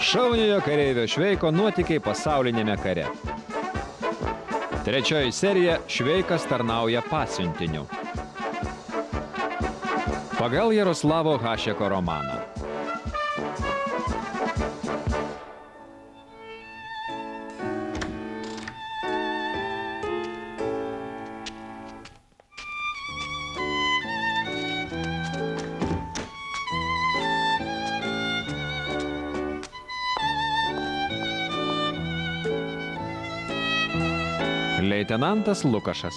Šauniojo kareivio Šveiko nuotykiai pasaulinėme kare. Trečioji serija Šveikas tarnauja pasiuntiniu. Pagal Jaroslavo Hašeko romaną. Leitenantas Lukašas.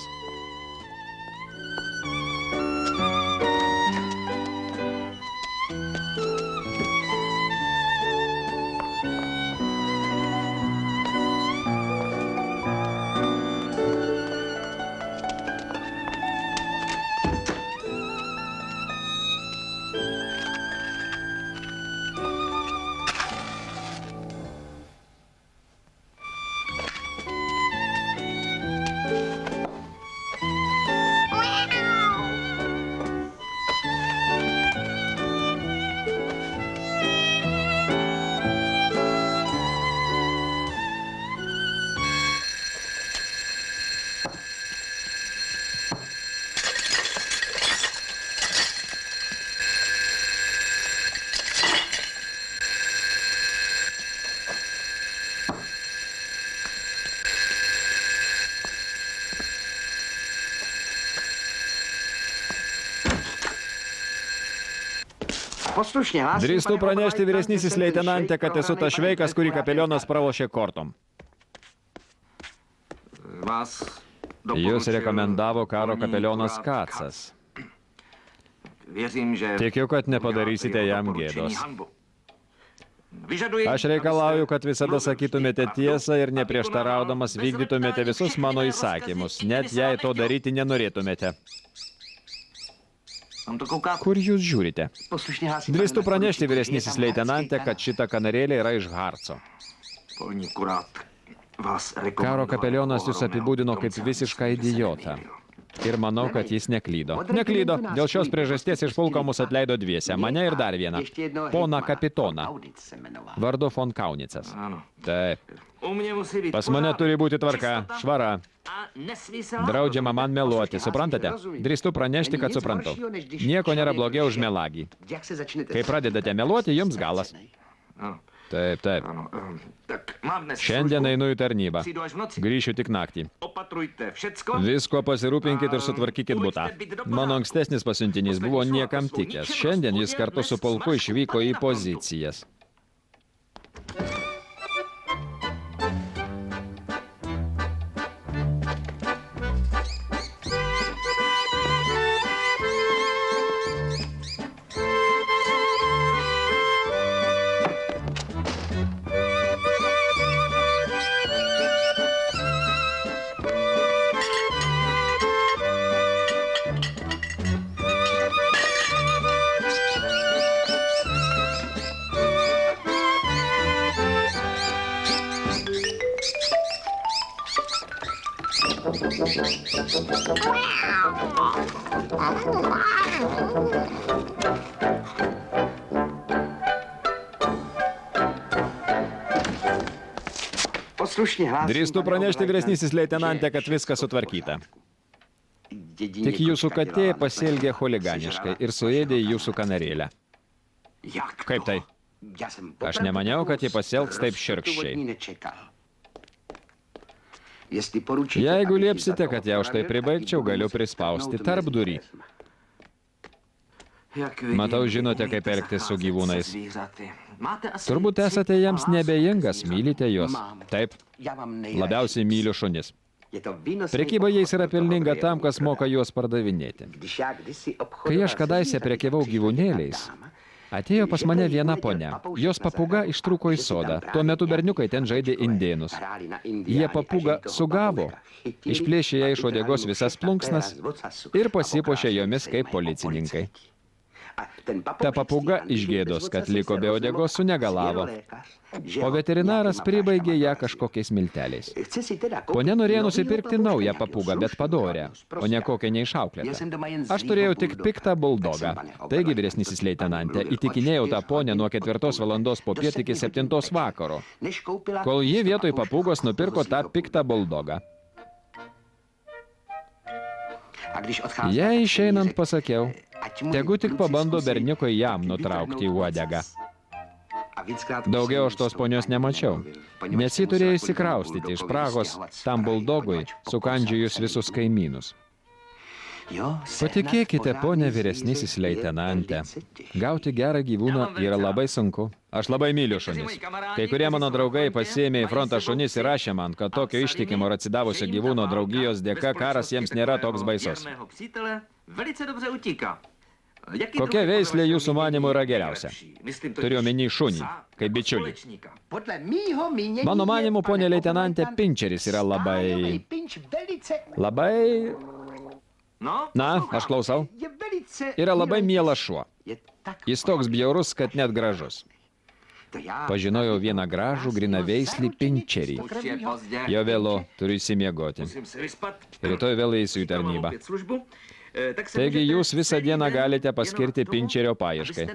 Drįstu pranešti vyresnysis leitenantė, kad esu tas Šveikas, kurį kapelionas pralošė kortom. Jūs rekomendavo karo kapelionas Kacas. Tikiu, kad nepadarysite jam gėdos. Aš reikalauju, kad visada sakytumėte tiesą ir neprieštaraudamas vykdytumėte visus mano įsakymus, net jei to daryti nenorėtumėte. Kur jūs žiūrite? Drįstu pranešti vyresnysis leitenantė, kad šita kanarėlė yra iš Harco. Karo kapelionas jūs apibūdino kaip visišką idiotą. Ir manau, kad jis neklydo. Neklydo. Dėl šios priežasties iš pulko mus atleido dviese. Mane ir dar vieną. Poną kapitoną. Vardu von Kaunicas. Taip. Pas mane turi būti tvarka, švara. Draudžiama man meluoti, suprantate? Drįstu pranešti, kad suprantu. Nieko nėra blogiau už melagį. Kai pradedate meluoti, jums galas. Taip, taip. Šiandien einu į tarnybą. Grįšiu tik naktį. Visko pasirūpinkit ir sutvarkykit butą. Mano ankstesnis pasiuntinys buvo niekam tikęs. Šiandien jis kartu su pulku išvyko į pozicijas. Drįstu pranešti vyresnysis leitenantė, kad viskas sutvarkyta. Tik jūsų katė pasielgė chuliganiškai ir suėdė jūsų kanarėlę. Kaip tai? Aš nemaniau, kad ji pasielgs taip šiurkščiai. Jeigu liepsite, kad ją už tai pribaigčiau, galiu prispausti tarpdurį. Matau, žinote, kaip elgtis su gyvūnais. Turbūt esate jiems nebejingas, mylite juos. Taip, labiausiai myliu šunis. Prekyba jais yra pelninga tam, kas moka juos pardavinėti. Kai aš kadaise prekiavau gyvūnėliais, atėjo pas mane viena ponia. Jos papuga ištrūko į sodą. Tuo metu berniukai ten žaidė indėnus. Jie papugą sugavo, išplėšė ją iš uodegos visas plunksnas ir pasipuošė jomis kaip policininkai. Ta papūga iš gėdos, kad liko be uodegos, sunegalavo, o veterinaras pribaigė ją kažkokiais milteliais. Ponia norėjo nusipirkti naują papūgą, bet padorę, o ne kokią neišauklėtą. Aš turėjau tik piktą buldogą. Taigi, vyresnysis leitenante, įtikinėjau tą ponę nuo 4 valandos popiet iki 7 vakaro, kol ji vietoj papūgos nupirko tą piktą buldogą. Jei išeinant pasakiau, tegu tik pabando berniukui jam nutraukti uodegą. Daugiau aš tos ponios nemačiau, nes ji turėjo įsikraustyti iš Prahos tam buldogui, sukandžiojus visus kaimynus. Patikėkite, ponė vyresnysis leitenante, gauti gerą gyvūną yra labai sunku. Aš labai myliu šunis. Kai kurie mano draugai pasiėmė į frontą šunis ir rašė man, kad tokio ištikimo ir atsidavusio gyvūno draugijos dėka karas jiems nėra toks baisus. Kokia veislė jūsų manymu yra geriausia? Turiu omeny šunį, kaip bičiulį. Mano manymu, ponė leitenante, pinčeris yra labai... Na, aš klausau. Yra labai mielas šuo. Jis toks bjaurus, kad net gražus. Pažinojau vieną gražų grinaveislį pinčerį. Jo vėlu, turiu įsimiegoti. Rytoj vėl eisiu į tarnybą. Taigi jūs visą dieną galite paskirti pinčerio paieškai.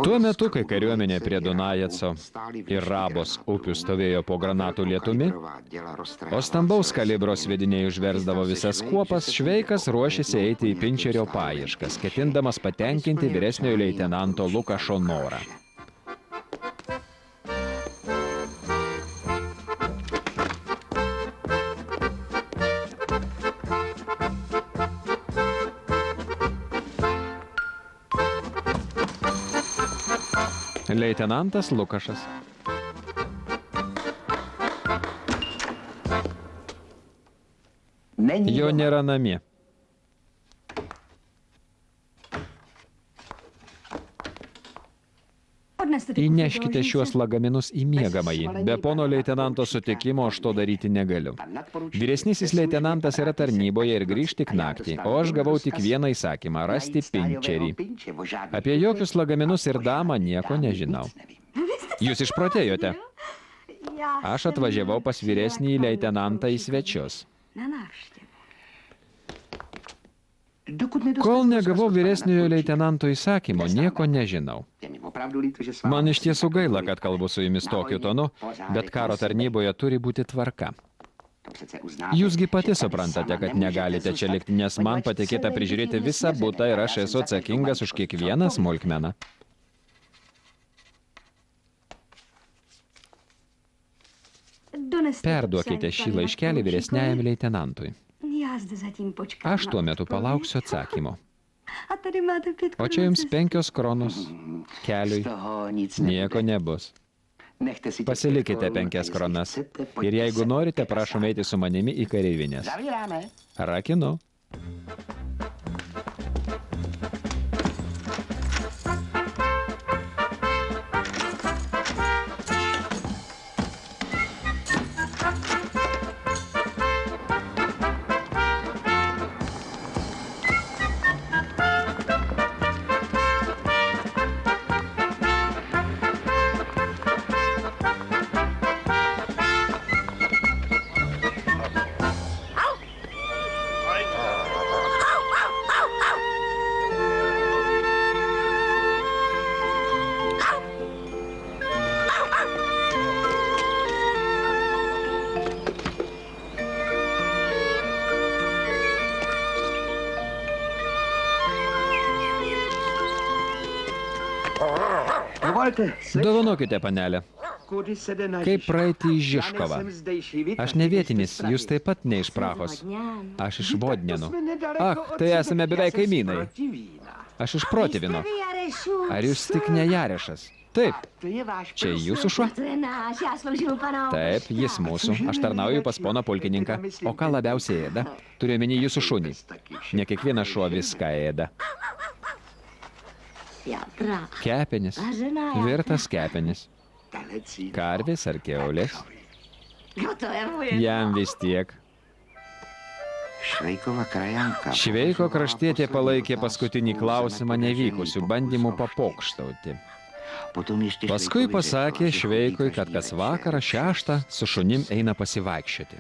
Tuo metu, kai kariuomenė prie Dunajeco ir Rabos upių stovėjo po granatų lietumi, o stambaus kalibro sviediniai užversdavo visas kuopas, Šveikas ruošėsi eiti į pinčerio paieškas, ketindamas patenkinti vyresniojo leitenanto Lukašo norą. Leitenantas Lukašas. Jo nėra namie. Įneškite šiuos lagaminus į miegamąjį. Be pono leitenanto sutikimo aš to daryti negaliu. Vyresnysis leitenantas yra tarnyboje ir grįš tik naktį, o aš gavau tik vieną įsakymą – rasti pinčerį. Apie jokius lagaminus ir damą nieko nežinau. Jūs išprotėjote. Aš atvažiavau pas vyresnį leitenantą į svečius. Kol negavau vyresniojo leitenanto įsakymo, nieko nežinau. Man iš tiesų gaila, kad kalbu su jumis tokiu tonu, bet karo tarnyboje turi būti tvarka. Jūsgi pati suprantate, kad negalite čia likti, nes man patikėta prižiūrėti visą butą ir aš esu atsakingas už kiekvieną smulkmeną. Perduokite šį laiškelį vyresniajam leitenantui. Aš tuo metu palauksiu atsakymo. O čia jums 5 kronos. Keliui nieko nebus. Pasilikite 5 kronas. Ir jeigu norite, prašom eiti su manimi į kareivinės. Rakinu. Dovanokite, panelė. Kaip praeiti į Žižkovą? Aš ne vietinis, jūs taip pat ne iš Prahos. Aš iš Vodnenų. Tai esame beveik kaimynai. Aš iš Protivino. Ar jūs tik ne Jarešas? Taip. Čia jūsų šuo? To je náš, já sloužím u pana Taip, jis mūsų. Aš tarnauju pas poną pulkininką. O ką labiausiai ėda? Turiu omeny jūsų šunį. Ne kiekvienas šuo viską ėda. Jatra. Kepenis. Vařená jatra. Virtas kepenis. Karvės ar kiaulės? No to je můj. Jam vis tiek. Šveiko kraštietė palaikė paskutinį klausimą nevykusių bandymų papokštauti. Paskui pasakė Šveikui, kad kas vakarą 6 su šunim eina pasivaikščioti.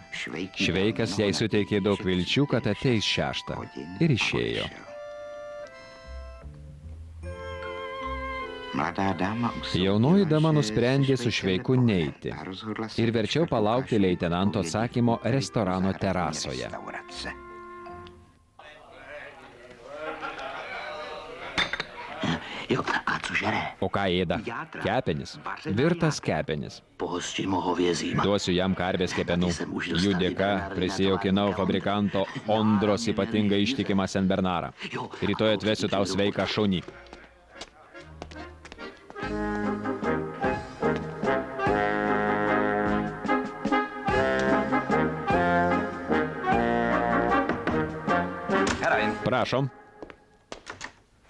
Šveikas jai suteikė daug vilčių, kad ateis 6 ir išėjo. Jaunoji dama nusprendė su Šveiku neiti ir verčiau palaukti leitenanto atsakymo restorano terasoje. O ką ėda? Kepenis. Virtas kepenis. Duosiu jam karvės kepenų. Jų dėka prisijaukinau fabrikanto Ondros ypatingai ištikimą senbernarą. Rytoj atvesiu tau sveiką šunį. Prašom.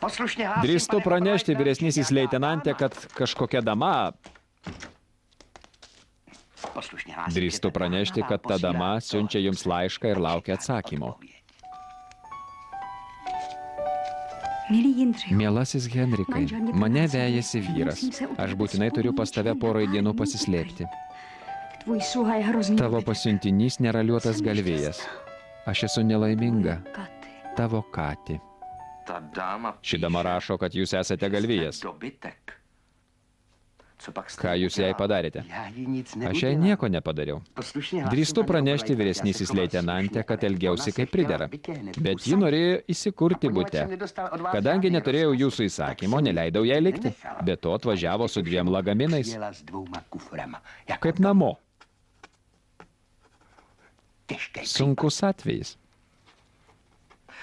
Drįstu pranešti, vyresnysis leitenantė, kad kažkokia dama... Drįstu pranešti, kad ta dama siunčia jums laišką ir laukia atsakymo. Mielasis Henrikai, mane vejasi vyras. Aš būtinai turiu pas tave porai dienų pasislėpti. Tavo pasiuntinys neraliuotas galvėjas. Aš esu nelaiminga. Tavo katė. Ši dama rašo, kad jūs esate galvijas. Ką jūs jai padarėte? Aš jai nieko nepadariau. Drįstu pranešti, vyresnysis leitenantė, kad elgiausi kaip pridera. Bet ji norėjo įsikurti bute. Kadangi neturėjau jūsų įsakymo, neleidau jai likti. Be to atvažiavo su 2 lagaminais. Kaip namo. Sunkus atvejis.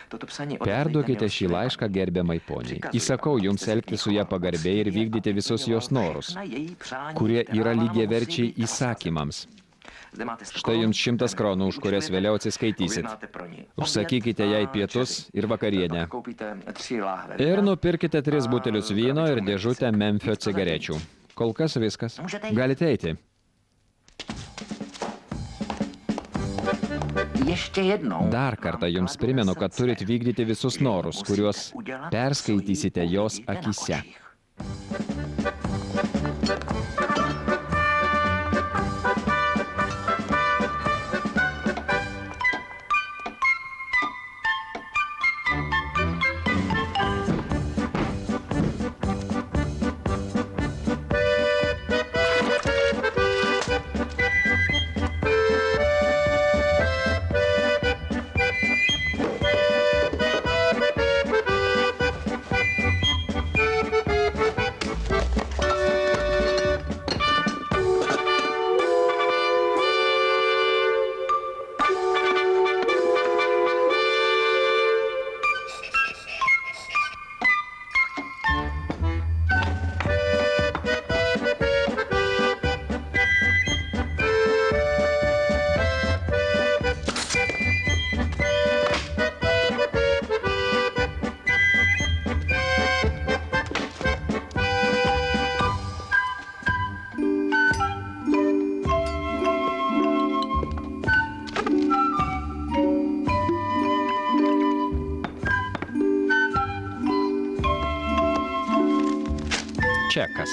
Perduokite šį laišką gerbiamai poniai. Įsakau jums elgti su ją pagarbiai ir vykdyti visus jos norus, kurie yra lygiaverčiai įsakymams. Štai jums 100 kronų, už kurias vėliau atsiskaitysit. Užsakykite jai pietus ir vakarienę. Ir nupirkite 3 butelius vyno ir dėžutę Memfio cigarečių. Kol kas viskas. Galite eiti. Dar kartą jums primenu, kad turit vykdyti visus norus, kuriuos perskaitysite jos akyse. Čekas.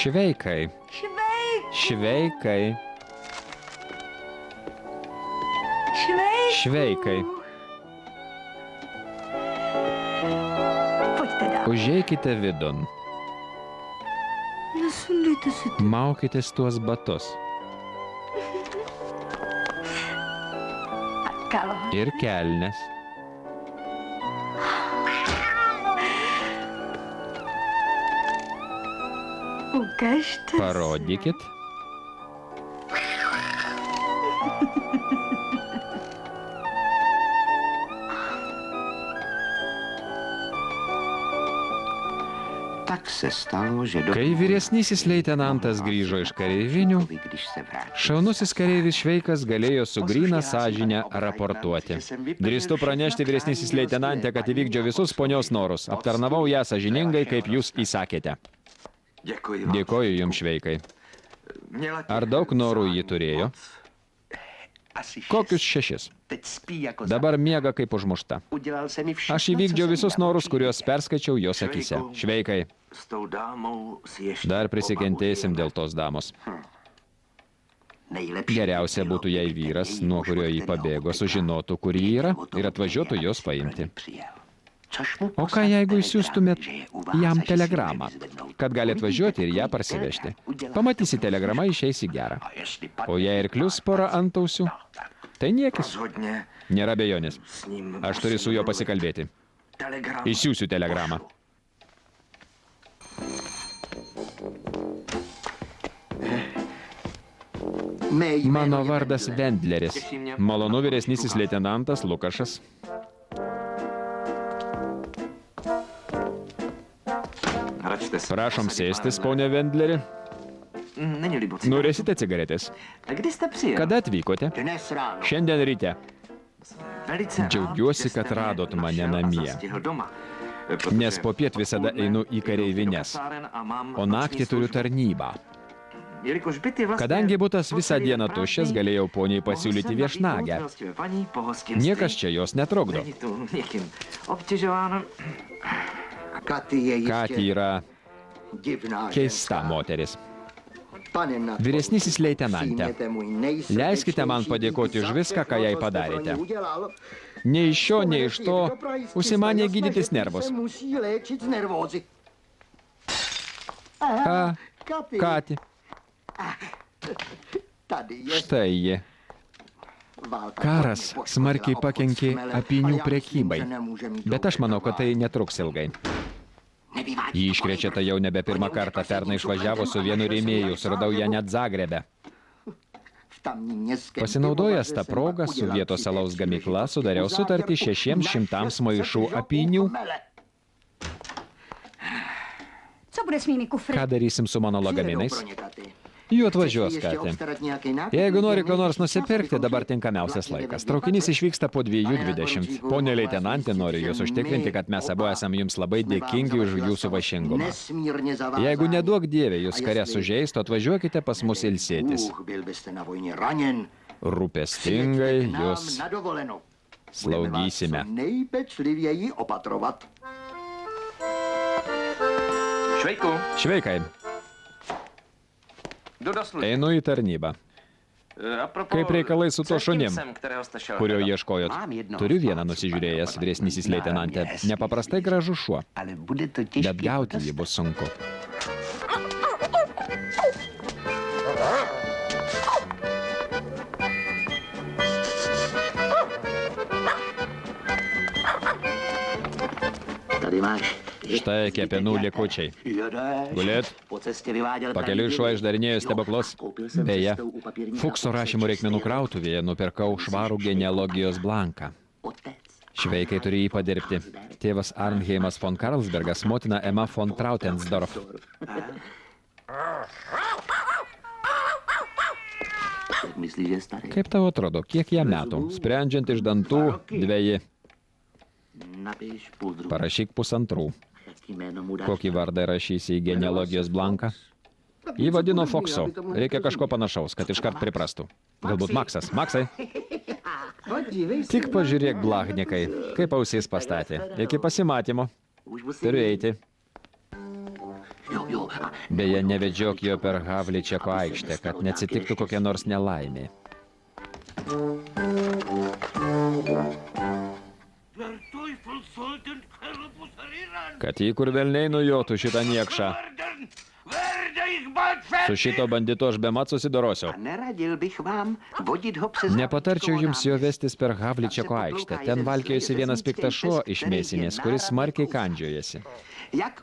Šveikai. Šveikai. Šveikai. Užeikite vidun. Nesundytasi. Maukitės tuos batus. Kalau Ir kelnes. ukažtas. Parodykit. Kai vyresnysis leitenantas grįžo iš kareivinių, šaunusis kareivis Šveikas galėjo su gryna sąžine raportuoti. Drįstu pranešti vyresnysis leitenantė, kad įvykdžiau visus ponios norus. Aptarnavau ją sąžiningai, kaip jūs įsakėte. Dėkoju jums, Šveikai. Ar daug norų ji turėjo? Kokius 6? Dabar miega kaip užmušta. Aš įvykdžiau visus norus, kuriuos perskaičiau jos akyse. Šveikai. Dar prisikentėsim dėl tos damos. Geriausia būtų, jei vyras, nuo kurio jį pabėgo, sužinotų, kur jį yra ir atvažiuotų jos paimti. O ką jeigu išsiųstumėt jam telegramą, kad gali atvažiuoti ir ją parsivežti? Pamatysi, telegrama išeis į gerą. O jei ir klius porą antausių, tai niekis. Nėra abejonės. Aš turiu su juo pasikalbėti. Išsiųsiu telegramą. Mano vardas Vendleris. Malonu, vyresnysis leitenantas Lukašas. Prašom sėstis, ponė Vendleri. Norėsite cigaretės? Kada atvykote? Šiandien ryte. Džiaugiuosi, kad radot mane namie. Nes popiet visada einu į kareivines, o naktį turiu tarnybą. Kadangi butas visą dieną tuščias, galėjau poniai pasiūlyti viešnagę. Niekas čia jos netrukdo. Kati yra keista moteris. Vyresnysis leitenantė, leiskite man padėkoti už viską, ką jai padarėte. Nei iš šio, nei iš to užsimanė gydytis nervus. Kati. Štai ji. Karas smarkiai pakenkė apynių prekybai, bet aš manau, kad tai netruks ilgai. Jį iškrečiata jau nebe pirmą kartą, pernai išvažiavo su vienu rėmėju, suradau ją net Zagrebe. Pasinaudojęs tą progą, su vietos alaus gamykla sudariau sutartį 600 maišų apynių. Ką darysim su mano lagaminais? Jų atvažiuos, Kati. Jeigu nori ko nors nusipirkti, dabar tinkamiausias laikas. Traukinys išvyksta po 2:20. Pone leitenantė, noriu jūs užtikrinti, kad mes abu esam jums labai dėkingi už jūsų vašingumą. Jeigu neduok Dieve jūs kare sužeistų, atvažiuokite pas mus ilsėtis. Rūpestingai jūs slaugysime. Šveikai. Einu į tarnybą. Kaip reikalai su to šunim, kurio ieškojot? Turiu vieną nusižiūrėjęs, vyresnysis leitenantė. Nepaprastai gražus šuo, bet gauti jį bus sunku. Štai kepenų likučiai. Gulėt. Pakeliui šuo išdarinėjo stebuklus. Beje, Fukso rašymų reikmenų krautuvėje nupirkau švarų genealogijos blanką. Šveikai turi jį padirbti. Tėvas Arnheimas von Karlsbergas, motina Emma von Trautensdorf. Kaip tau atrodo, kiek jam metų? Sprendžiant iš dantų, 2. Parašyk 1,5. Kokį vardą rašysi į genealogijos blanką? Jį vadino Foksu. Reikia kažko panašaus, kad iškart priprastų. Galbūt Maksas. Maksai? Tik pažiūrėk, blahnikai, kaip ausys pastatė. Iki pasimatymo. Turiu eiti. Beje, nevedžiok jo per Havličeko aikštę, kad neatsitiktų kokia nors nelaimė. Der Teufel soll den Kerl busserieren! Kad jį kur velniai nujotų šitą niekšą. Su šito bandito aš bemat susidorosiu. Nepatarčiau jums jo vestis per Havličeko aikštę. Ten valkiojasi vienas piktas šuo iš mėsinės, kuris smarkiai kandžiojasi.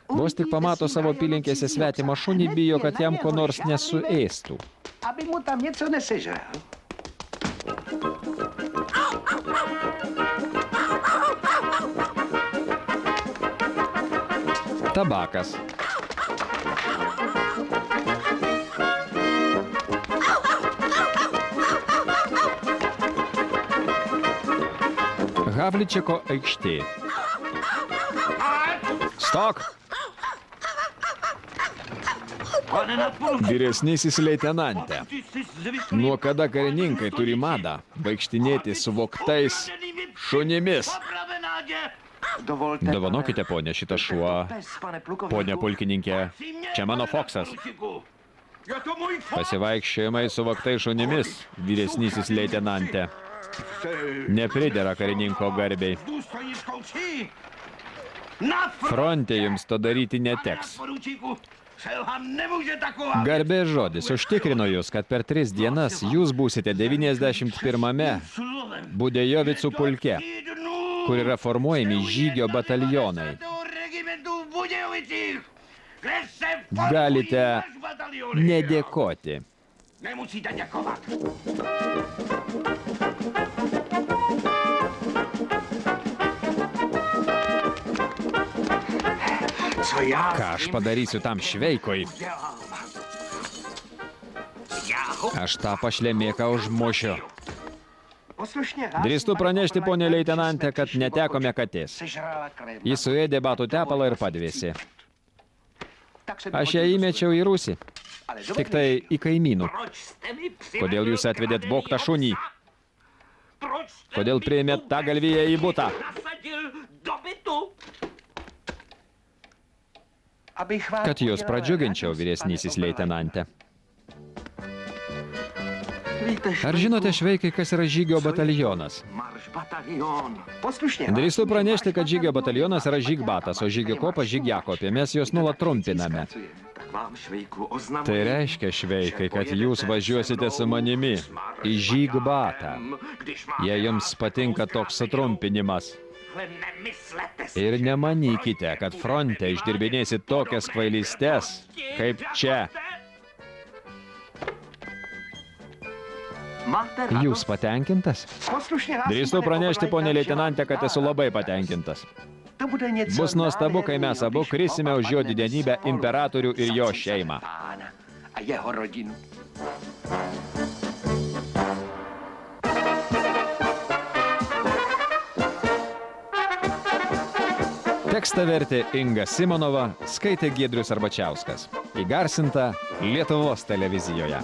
Vos tik pamato savo apylinkėse svetimą šunį, bijo, kad jam ko nors nesuėstų. Tabakas. Havličeko aikštė. Stok! Vyresnysis leitenante. Nuo kada karininkai turi madą vaikštinėti su vogtais šunimis? Dovanokite, ponė, šitas šuo. Ponė pulkininkė, čia mano Foksas. Pasivaikščiojimai su vogtais šunimis, vyresnysis leitenante. Nepridera karininko garbei. Fronte jums to daryti neteks. Garbės žodis, užtikrino jūs, kad per 3 dienas jūs būsite 91-ame Budejovicų pulke, kur yra formuojami žygio batalionai. Galite nedėkoti. Ką aš padarysiu tam šveikui? Aš tą pašlemėką užmušiu. Drįstu pranešti, ponė leitenante, kad netekome katės. Jis suėdė batų tepalą ir padvėsė. Aš ją įmečiau į rūsį. Tik tai į kaimynų. Kodėl jūs atvedėt vogtą šunį? Kodėl priėmėt tą galviją į butą? Kad jūs pradžiuginčiau, vyresnysis leitenante. Ar žinote, šveikai, kas yra žygio batalionas? Drįstu pranešti, kad žygio batalionas yra žygbatas, o žygio kopas žygiakopė. Mes juos nuolat trumpiname. Tai reiškia, šveikai, kad jūs važiuosite su manimi į žygbatą, jei jums patinka toks sutrumpinimas. Ir nemanykite, kad fronte išdirbinėsit tokias kvailystes, kaip čia. Jūs patenkintas? Drįstu pranešti, ponė leitenante, kad esu labai patenkintas. Bus nuostabu, kai mes abu krisime už jo didenybę imperatorių ir jo šeimą. Tekstą vertė Inga Simonova, skaitė Giedrius Arbačiauskas. Įgarsinta Lietuvos televizijoje.